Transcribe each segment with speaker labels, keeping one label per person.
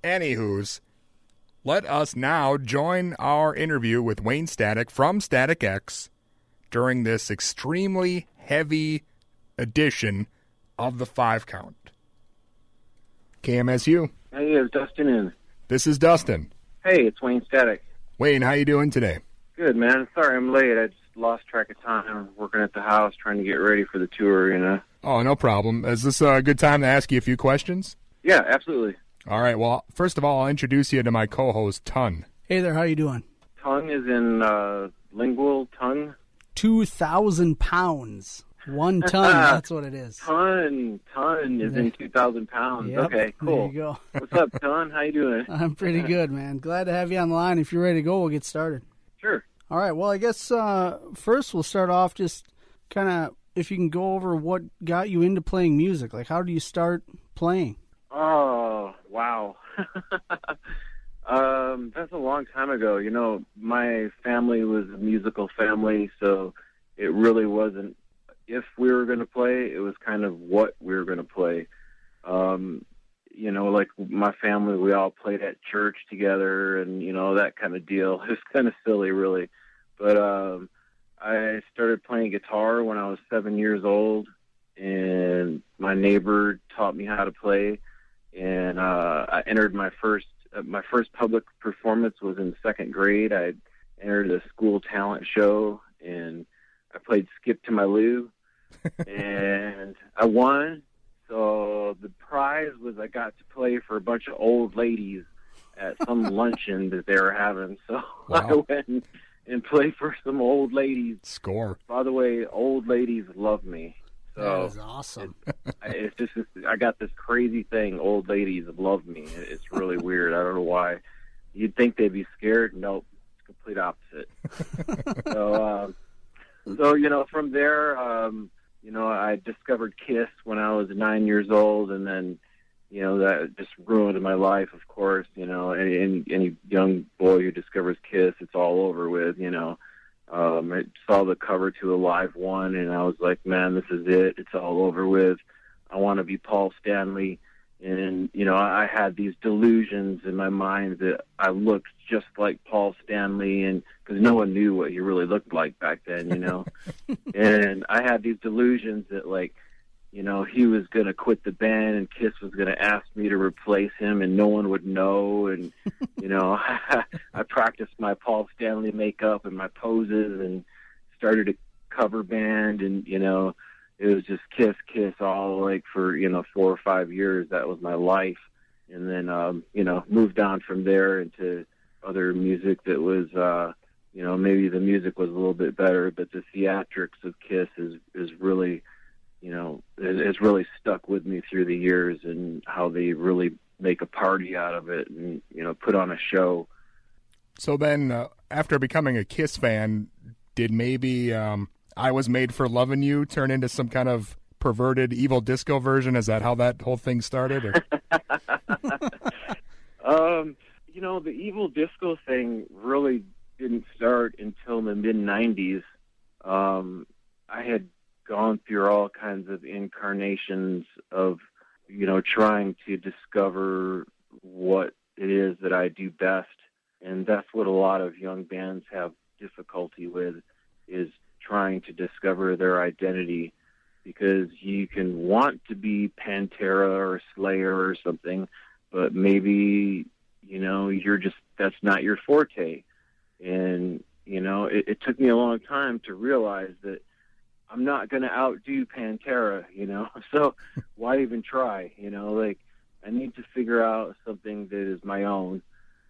Speaker 1: Anywho's, let us now join our interview with Wayne Static from Static X during this extremely heavy edition of the 5 Count. KMSU.
Speaker 2: Hey, is Dustin in?
Speaker 1: This is Dustin.
Speaker 2: Hey, it's Wayne Static.
Speaker 1: Wayne, how you doing today?
Speaker 2: Good, man. Sorry I'm late. I just lost track of time. I'm working at the house trying to get ready for the tour, you know.
Speaker 1: Oh, no problem. Is this a good time to ask you a few questions?
Speaker 2: Yeah, absolutely.
Speaker 1: All right, well, first of all, I'll introduce you to my co-host, Ton.
Speaker 3: Hey there, how you doing?
Speaker 2: Tongue is in lingual tongue?
Speaker 3: 2,000 pounds. 1 ton, that's what it is.
Speaker 2: Ton is in 2,000 pounds.
Speaker 3: Yep,
Speaker 2: okay, cool.
Speaker 3: There you go.
Speaker 2: What's up, Ton? How you doing?
Speaker 3: I'm pretty good, man. Glad to have you on the line. If you're ready to go, we'll get started.
Speaker 2: Sure.
Speaker 3: All right, well, I guess first we'll start off just kind of, if you can go over what got you into playing music. Like, how do you start playing?
Speaker 2: Oh, wow. That's a long time ago. You know, my family was a musical family, so it really wasn't if we were going to play, it was kind of what we were going to play. You know, like my family, we all played at church together and, you know, that kind of deal. It was kind of silly, really. But I started playing guitar when I was 7 years old, and my neighbor taught me how to play. And I entered my first public performance was in 2nd grade. I entered a school talent show, and I played Skip to My Lou, and I won. So the prize was I got to play for a bunch of old ladies at some luncheon that they were having. So wow. I went and played for some old ladies.
Speaker 1: Score.
Speaker 2: By the way, old ladies love me. So
Speaker 3: that is awesome.
Speaker 2: It's just I got this crazy thing. Old ladies love me. It's really weird. I don't know why. You'd think they'd be scared. Nope, it's complete opposite. So you know, from there, you know, I discovered Kiss when I was 9 years old, and then, you know, that just ruined my life. Of course, you know, any young boy who discovers Kiss, it's all over with. You know. I saw the cover to a live one, and I was like, man, this is it. It's all over with. I want to be Paul Stanley. And, you know, I had these delusions in my mind that I looked just like Paul Stanley, and because no one knew what he really looked like back then, you know. And I had these delusions that, like, you know, he was going to quit the band and Kiss was going to ask me to replace him and no one would know. And, you know, I practiced my Paul Stanley makeup and my poses and started a cover band. And, you know, it was just Kiss all like for, you know, 4 or 5 years. That was my life. And then, you know, moved on from there into other music that was, you know, maybe the music was a little bit better, but the theatrics of Kiss is really, you know, it's really stuck with me through the years, and how they really make a party out of it and, you know, put on a show.
Speaker 1: So then, after becoming a Kiss fan, did maybe I Was Made for Loving You turn into some kind of perverted evil disco version? Is that how that whole thing started?
Speaker 2: You know, the evil disco thing really didn't start until the mid-'90s. I had gone through all kinds of incarnations of, you know, trying to discover what it is that I do best. And that's what a lot of young bands have difficulty with, is trying to discover their identity, because you can want to be Pantera or Slayer or something, but maybe, you know, that's not your forte. And, you know, it took me a long time to realize that I'm not going to outdo Pantera, you know, so why even try, you know, like I need to figure out something that is my own.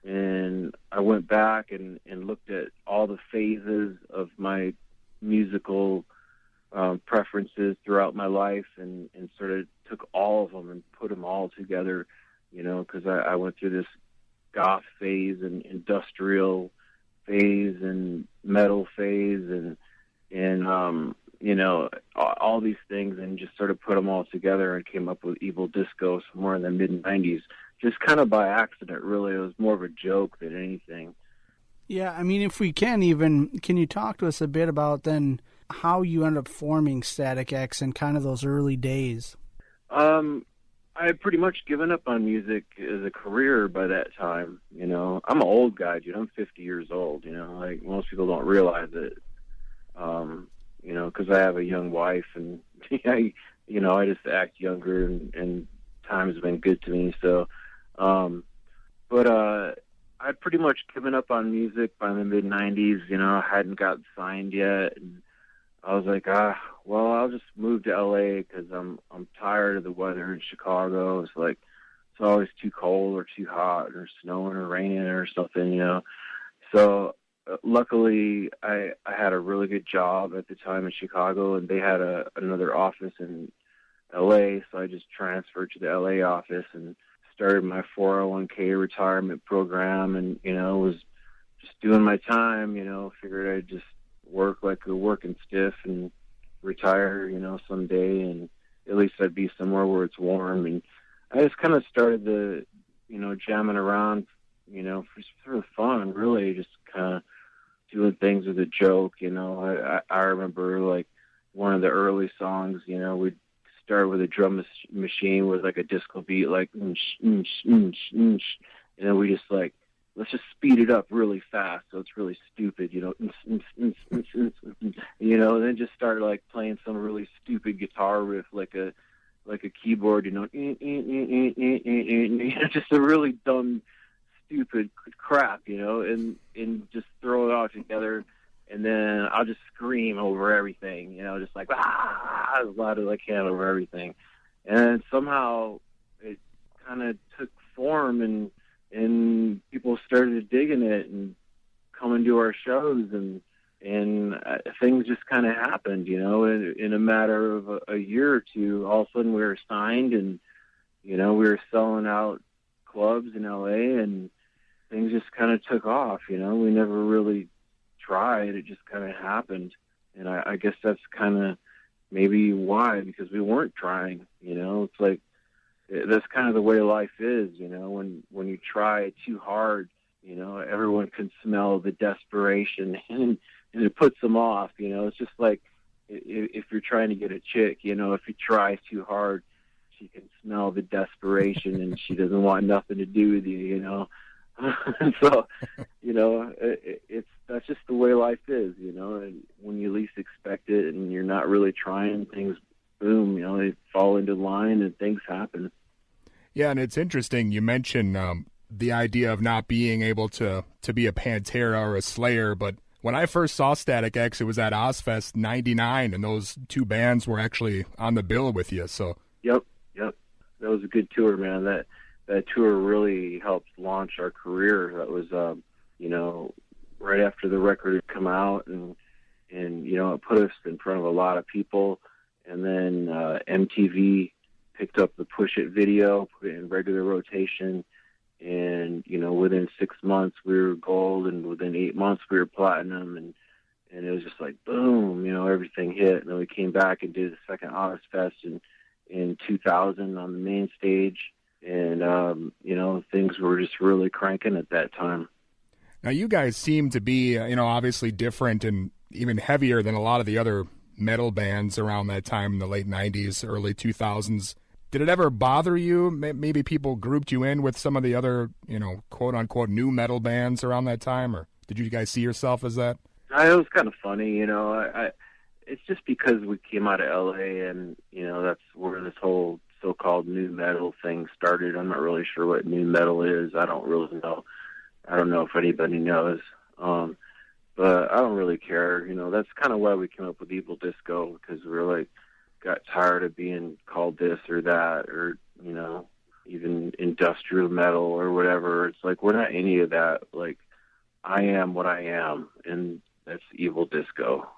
Speaker 2: And I went back and looked at all the phases of my musical preferences throughout my life, and sort of took all of them and put them all together, you know, because I went through this goth phase and industrial phase and metal phase and you know, all these things, and just sort of put them all together and came up with Evil Disco somewhere in the mid-'90s, just kind of by accident, really. It was more of a joke than anything.
Speaker 3: Yeah, I mean, if we can you talk to us a bit about then how you ended up forming Static X in kind of those early days?
Speaker 2: I I had pretty much given up on music as a career by that time. I'm an old guy, dude. I'm 50 years old. Like most people don't realize it. Because I have a young wife, and I just act younger, and time's been good to me. So, but I'd pretty much given up on music by the mid '90s. I hadn't gotten signed yet, and I was like, well, I'll just move to LA because I'm tired of the weather in Chicago. It's like it's always too cold or too hot or snowing or raining or something. So luckily, I had a really good job at the time in Chicago, and they had another office in LA. So I just transferred to the LA office and started my 401k retirement program, and was just doing my time. Figured I'd just work like a working stiff and retire, someday, and at least I'd be somewhere where it's warm. And I just kind of started the, jamming around, for fun, really, just kind of doing things with a joke. I remember like one of the early songs, we'd start with a drum machine with like a disco beat, like, and then we just like, let's just speed it up really fast so it's really stupid, and then just start like playing some really stupid guitar riff like a keyboard, just a really dumb, stupid crap, and just throw it all together, and then I'll just scream over everything, just like as loud as I can over everything, and somehow it kind of took form, and people started digging it and coming to our shows, and things just kind of happened, in a matter of a year or two. All of a sudden we were signed, and we were selling out clubs in LA, and things just kind of took off. We never really tried. It just kind of happened. And I guess that's kind of maybe why, because we weren't trying. It's like, that's kind of the way life is, when you try too hard, everyone can smell the desperation, and it puts them off. It's just like if you're trying to get a chick, if you try too hard, she can smell the desperation, and she doesn't want nothing to do with you, And so, that's just the way life is, and when you least expect it and you're not really trying, things, boom, they fall into line and things happen.
Speaker 1: Yeah, and it's interesting. You mentioned the idea of not being able to be a Pantera or a Slayer, but when I first saw Static X, it was at Ozfest '99, and those two bands were actually on the bill with you. So
Speaker 2: Yep. That was a good tour, man. That tour really helped launch our career. That was, right after the record had come out, and it put us in front of a lot of people, and then MTV picked up the Push It video, put it in regular rotation, and within 6 months we were gold, and within 8 months we were platinum, and it was just like boom, everything hit. And then we came back and did the second Ozfest in 2000 on the main stage, and things were just really cranking at that time.
Speaker 1: now you guys seem to be obviously different and even heavier than a lot of the other metal bands around that time in the late '90s, early 2000s. Did it ever bother you? Maybe people grouped you in with some of the other, quote unquote new metal bands around that time, or did you guys see yourself as that?
Speaker 2: It was kind of funny, it's just because we came out of LA, and that's where this whole so-called new metal thing started. I'm not really sure what new metal is. I don't really know. I don't know if anybody knows. But I don't really care. That's kind of why we came up with Evil Disco, because we were like, got tired of being called this or that, or even industrial metal or whatever. It's like, we're not any of that. Like, I am what I am, and that's Evil Disco.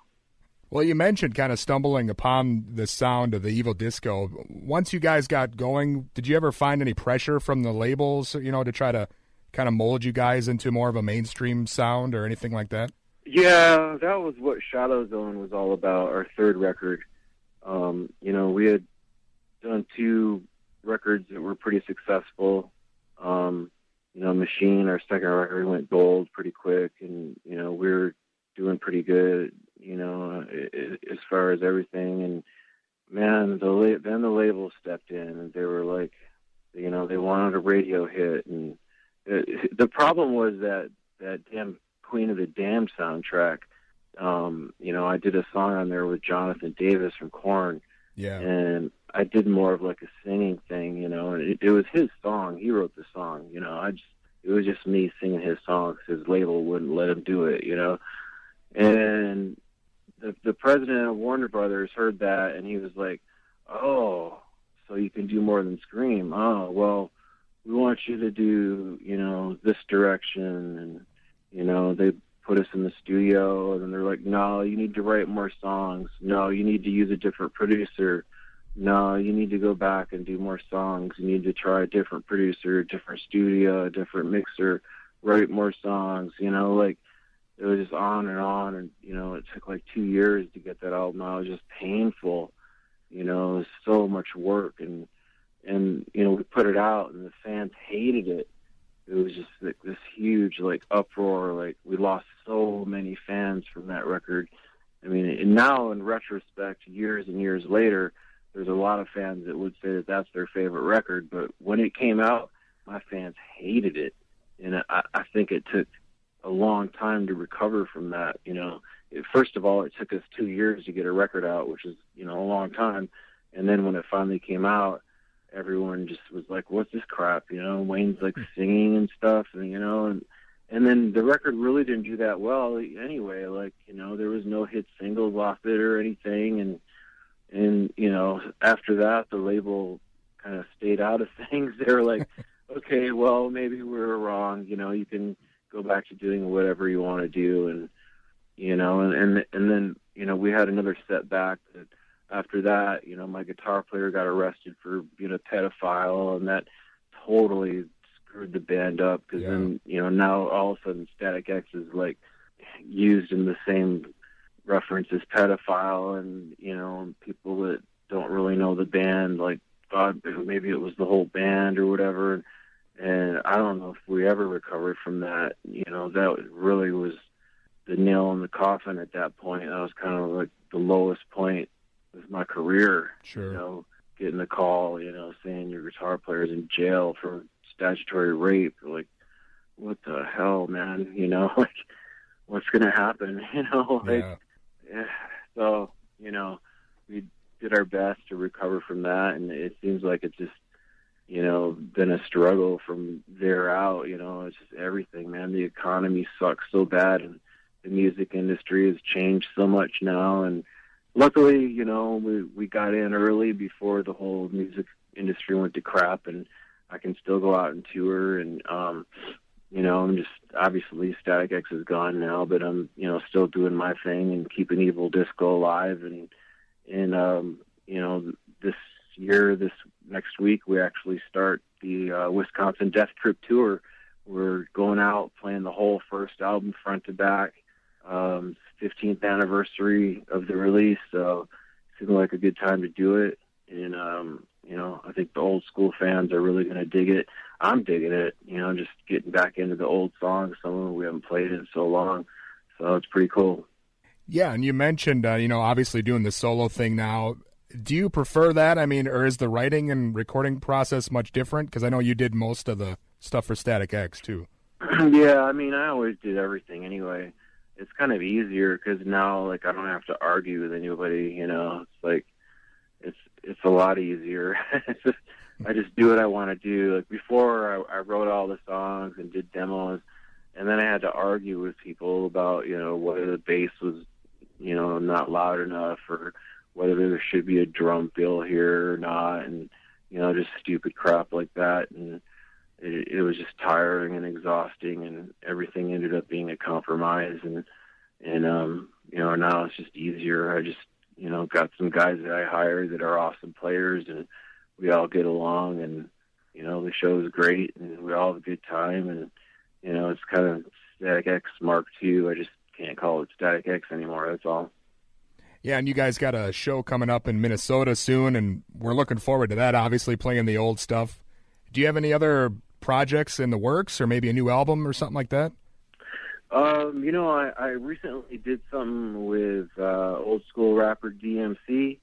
Speaker 1: Well, you mentioned kind of stumbling upon the sound of the Evil Disco. Once you guys got going, did you ever find any pressure from the labels, to try to kind of mold you guys into more of a mainstream sound or anything like that?
Speaker 2: Yeah, that was what Shadow Zone was all about, our third record. We had done 2 records that were pretty successful. Machine, our second record, went gold pretty quick, and, we were doing pretty good, as far as everything. And, man, then the label stepped in, and they were like, They wanted a radio hit, and the problem was that damn Queen of the Damned soundtrack. I did a song on there with Jonathan Davis from Korn, and I did more of like a singing thing, and it was his song. He wrote the song, it was just me singing his songs. His label wouldn't let him do it, and the president of Warner Brothers heard that, and he was like, "Oh, so you can do more than scream? Oh, well, we want you to do, this direction." And, they put us in the studio, and they're like, "No, you need to write more songs. No, you need to use a different producer. No, you need to go back and do more songs. You need to try a different producer, a different studio, a different mixer, write more songs." It was just on, and, it took like 2 years to get that album out. It was just painful. It was so much work, and we put it out, and the fans hated it. It was just like this huge uproar. We lost so many fans from that record. I mean, and now in retrospect, years and years later, there's a lot of fans that would say that that's their favorite record. But when it came out, my fans hated it, and I think it took a long time to recover from that. First of all, it took us 2 years to get a record out, which is a long time. And then when it finally came out, everyone just was like, "What's this crap?" Wayne's singing and stuff, and then the record really didn't do that well anyway. There was no hit singles off it or anything, and after that, the label kind of stayed out of things. They were like, "Okay, well, maybe we were wrong. You can go back to doing whatever you want to do," and then we had another setback that. After that, my guitar player got arrested for being a pedophile, and that totally screwed the band up. Because then, now all of a sudden, Static X is used in the same reference as pedophile, and people that don't really know the band thought maybe it was the whole band or whatever. And I don't know if we ever recovered from that. That really was the nail in the coffin at that point. That was kind of the lowest point with my career.
Speaker 1: Sure.
Speaker 2: Getting a call, saying your guitar player's in jail for statutory rape. What the hell, man? What's going to happen? Yeah. So, we did our best to recover from that, and it seems like it's just, been a struggle from there out. It's just everything, man. The economy sucks so bad, and the music industry has changed so much now, and luckily, we got in early before the whole music industry went to crap, and I can still go out and tour. And, I'm just, obviously Static X is gone now, but I'm, still doing my thing and keeping Evil Disco alive. And this next week, we actually start the Wisconsin Death Trip tour. We're going out playing the whole first album front to back. 15th anniversary of the release, so it seemed like a good time to do it. And I think the old school fans are really going to dig it. I'm digging it, just getting back into the old songs, some of them we haven't played in so long, so it's pretty cool.
Speaker 1: Yeah, and you mentioned obviously doing the solo thing now. Do you prefer that? I mean, or is the writing and recording process much different? Because I know you did most of the stuff for Static X too.
Speaker 2: Yeah, I mean, I always did everything anyway. It's kind of easier because now, I don't have to argue with anybody. It's a lot easier. I just do what I want to do. Before, I wrote all the songs and did demos, and then I had to argue with people about whether the bass was not loud enough, or whether there should be a drum fill here or not, and just stupid crap like that. And it was just tiring and exhausting, and everything ended up being a compromise. And now it's just easier. I just got some guys that I hired that are awesome players, and we all get along, and the show is great, and we all have a good time. And it's kind of Static X Mark II. I just can't call it Static X anymore. That's all.
Speaker 1: Yeah, and you guys got a show coming up in Minnesota soon, and we're looking forward to that, obviously, playing the old stuff. Do you have any other projects in the works, or maybe a new album or something like that?
Speaker 2: I recently did something with old school rapper DMC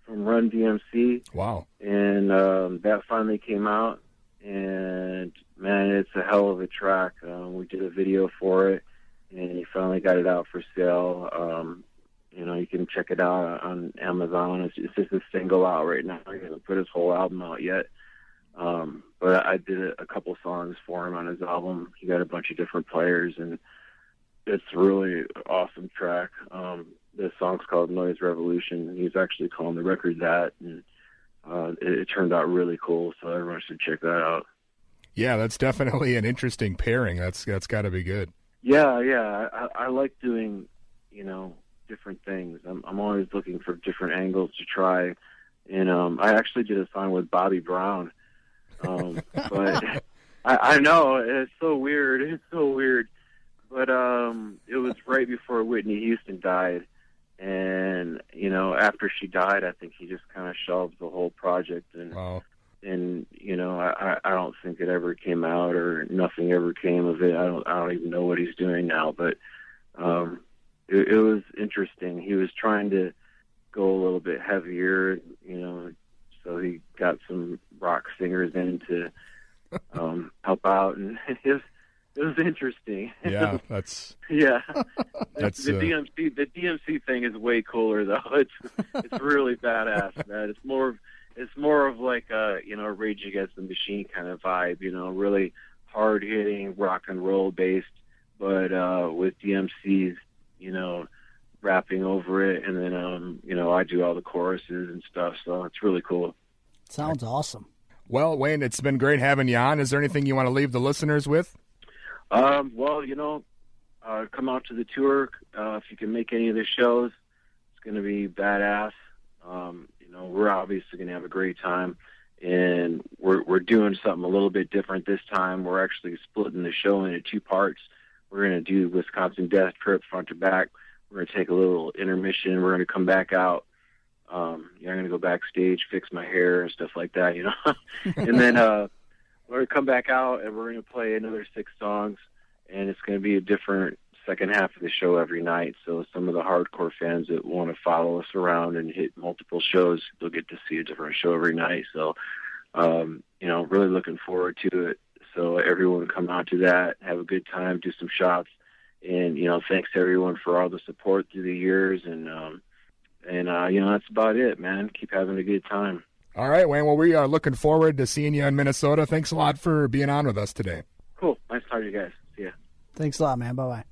Speaker 2: from Run DMC.
Speaker 1: Wow.
Speaker 2: And that finally came out. and man, it's a hell of a track. We did a video for it, and he finally got it out for sale. You can check it out on Amazon. It's just a single out right now. He hasn't put his whole album out yet. But I did a couple songs for him on his album. He got a bunch of different players, and it's really an awesome track. The song's called Noise Revolution. He's actually calling the record that, and it turned out really cool, so everyone should check that out.
Speaker 1: Yeah, that's definitely an interesting pairing. That's got to be good.
Speaker 2: Yeah. I like doing, different things. I'm always looking for different angles to try, and I actually did a song with Bobby Brown, but I know it's so weird. It's so weird, but it was right before Whitney Houston died, and after she died, I think he just kind of shelved the whole project, and
Speaker 1: wow.
Speaker 2: And I don't think it ever came out, or nothing ever came of it. I don't even know what he's doing now, but it was interesting. He was trying to go a little bit heavier, so he got some rock singers in to help out, and it was interesting.
Speaker 1: Yeah, that's
Speaker 2: yeah.
Speaker 1: That's
Speaker 2: the DMC thing is way cooler though. It's really badass, man. It's more of like a Rage Against the Machine kind of vibe, really hard hitting rock and roll based, but with DMC's rapping over it, and then I do all the choruses and stuff, so it's really cool.
Speaker 3: Sounds awesome.
Speaker 1: Well, Wayne, it's been great having you on. Is there anything you want to leave the listeners with?
Speaker 2: Well, come out to the tour. If you can make any of the shows, it's going to be badass. We're obviously going to have a great time, and we're doing something a little bit different this time. We're actually splitting the show into two parts. We're going to do Wisconsin Death Trip front to back. We're going to take a little intermission. We're going to come back out. I'm going to go backstage, fix my hair and stuff like that, and then we're going to come back out, and we're going to play another 6 songs, and it's going to be a different second half of the show every night. So some of the hardcore fans that want to follow us around and hit multiple shows, they'll get to see a different show every night. So, really looking forward to it. So everyone come out to that, have a good time, do some shots, and thanks to everyone for all the support through the years, and that's about it, man. Keep having a good time.
Speaker 1: All right, Wayne. Well, we are looking forward to seeing you in Minnesota. Thanks a lot for being on with us today.
Speaker 2: Cool. Nice talking to you guys. See ya.
Speaker 3: Thanks a lot, man. Bye-bye.